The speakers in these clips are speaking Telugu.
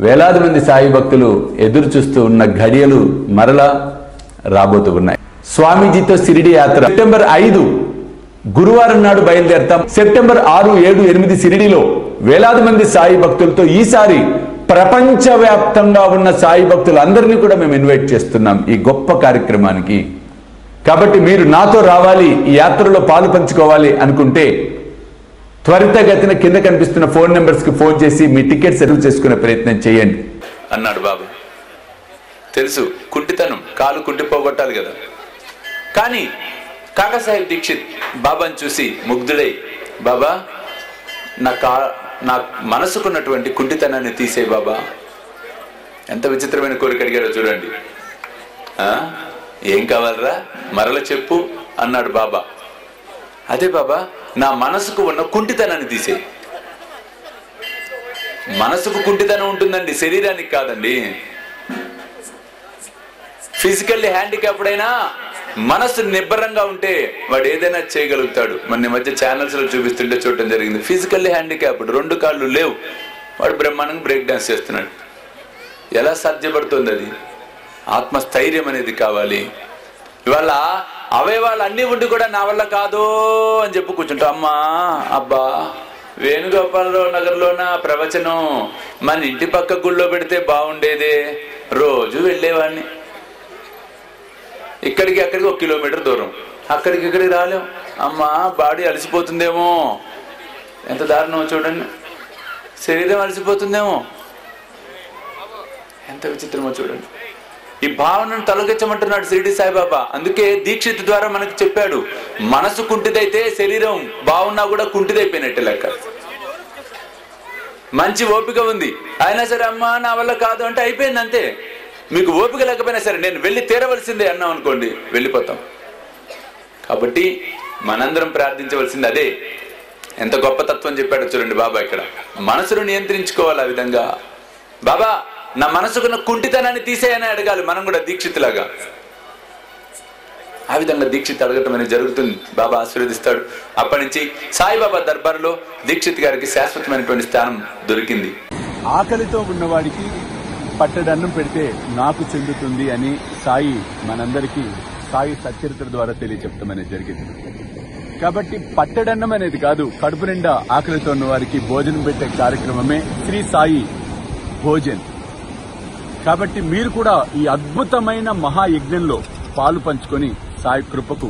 వేలాది మంది సాయి భక్తులు ఎదురు చూస్తూ ఉన్న ఘడియలు మరలా రాబోతూ ఉన్నాయి. స్వామీజీతో షిరిడి యాత్ర సెప్టెంబర్ 5 గురువారం నాడు బయలుదేరతాం. సెప్టెంబర్ 6, 7, 8 షిరిడిలో వేలాది మంది సాయి భక్తులతో ఈసారి ప్రపంచవ్యాప్తంగా ఉన్న సాయి భక్తులందరినీ కూడా మేము ఇన్వైట్ చేస్తున్నాం ఈ గొప్ప కార్యక్రమానికి. కాబట్టి మీరు నాతో రావాలి, ఈ యాత్రలో పాలు పంచుకోవాలి అనుకుంటే త్వరితగతిన కింద కనిపిస్తున్న ఫోన్ నెంబర్స్ కి ఫోన్ చేసి మీ టికెట్ సెటిల్ చేసుకునే ప్రయత్నం చేయండి అన్నాడు బాబా. తెలుసు, కుంటితనం, కాలు కుంటిపోగొట్టాలి కదా. కానీ కాకాసాహెబ్ దీక్షిత్ బాబాని చూసి ముగ్ధుడై, బాబా నా మనసుకున్నటువంటి కుంటితనాన్ని తీసే బాబా. ఎంత విచిత్రమైన కోరిక అడిగారో చూడండి. ఏం కావాలరా, మరల చెప్పు అన్నాడు బాబా. అదే బాబా, నా మనసుకు ఉన్న కుంటితనాన్ని తీసే. మనసుకు కుంటితనం ఉంటుందండి, శరీరానికి కాదండి. ఫిజికల్లీ హ్యాండిక్యాప్డ్ అయినా మనసు నిబ్బరంగా ఉంటే వాడు ఏదైనా చేయగలుగుతాడు. మన మధ్య ఛానల్స్ లో చూపిస్తుంటే చూడటం జరిగింది. ఫిజికల్లీ హ్యాండిక్యాప్డ్, 2 కాళ్ళు లేవు, వాడు బ్రహ్మాండంగా బ్రేక్ డాన్స్ చేస్తున్నాడు. ఎలా సాధ్యపడుతుంది అది? ఆత్మస్థైర్యం అనేది కావాలి. ఇవాళ అవయవాలు అన్ని ఉండి కూడా నా వల్ల కాదు అని చెప్పు కూర్చుంటా. అమ్మా అబ్బా, వేణుగోపాలరావు నగర్లోన ప్రవచనం మన ఇంటి పక్క గుళ్ళో పెడితే బాగుండేదే, రోజు వెళ్ళేవాడిని. ఇక్కడికి అక్కడికి 1 కిలోమీటర్ దూరం, అక్కడికి ఇక్కడికి రాలేం. అమ్మా బాడీ అలసిపోతుందేమో, ఎంత దారుణమో చూడండి. శరీరం అలసిపోతుందేమో, ఎంత విచిత్రమో చూడండి. ఈ భావనను తొలగించమంటున్నాడు షిరిడి సాయిబాబా. అందుకే దీక్షిత్ ద్వారా మనకు చెప్పాడు, మనసు కుంటిదైతే శరీరం బాగున్నా కూడా కుంటిదైపోయినట్టే లెక్క. మంచి ఓపిక ఉంది, అయినా సరే అమ్మా నా వల్ల కాదు అంటే అయిపోయింది అంతే. మీకు ఓపిక లేకపోయినా సరే నేను వెళ్ళి తీరవలసిందే అన్నాం అనుకోండి, వెళ్ళిపోతాం. కాబట్టి మనందరం ప్రార్థించవలసింది అదే. ఎంత గొప్ప తత్వం చెప్పాడో చూడండి బాబా ఇక్కడ. మనసును నియంత్రించుకోవాలి. ఆ విధంగా బాబా నా మనసుకున్న కుంటితనాన్ని తీసేయని అడగాలి మనం కూడా దీక్షితులాగా. ఆ విధంగా దీక్షిత్ అడగటం అనేది జరుగుతుంది. బాబా ఆశీర్వదిస్తాడు. అప్పటి నుంచి సాయిబాబా దర్బార్లో దీక్షిత్ గారికి శాశ్వతమైనటువంటి స్థానం దొరికింది. ఆకలితో ఉన్నవాడికి పట్టడన్నం పెడితే నాకు చెందుతుంది అని సాయి మనందరికీ సాయి సచ్చరిత్ర ద్వారా తెలియచెప్పడం అనేది జరిగింది. కాబట్టి పట్టడన్నం అనేది కాదు, కడుపు నిండా ఆకలితో ఉన్న వారికి భోజనం పెట్టే కార్యక్రమమే శ్రీ సాయి భోజన్. కాబట్టి మీరు కూడా ఈ అద్భుతమైన మహాయజ్ఞంలో పాలు పంచుకొని సాయి కృపకు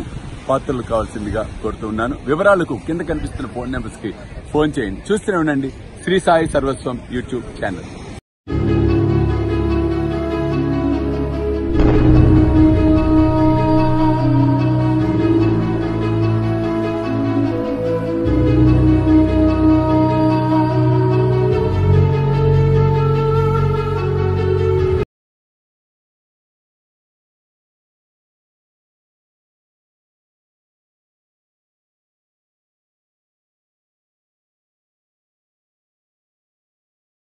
పాత్రలు కావాల్సిందిగా కోరుతూ ఉన్నాను. వివరాలకు కింద కనిపిస్తున్న ఫోన్ నెంబర్స్ కి ఫోన్ చేయండి. చూస్తూనే ఉండండి శ్రీ సాయి సర్వస్వం యూట్యూబ్ ఛానల్.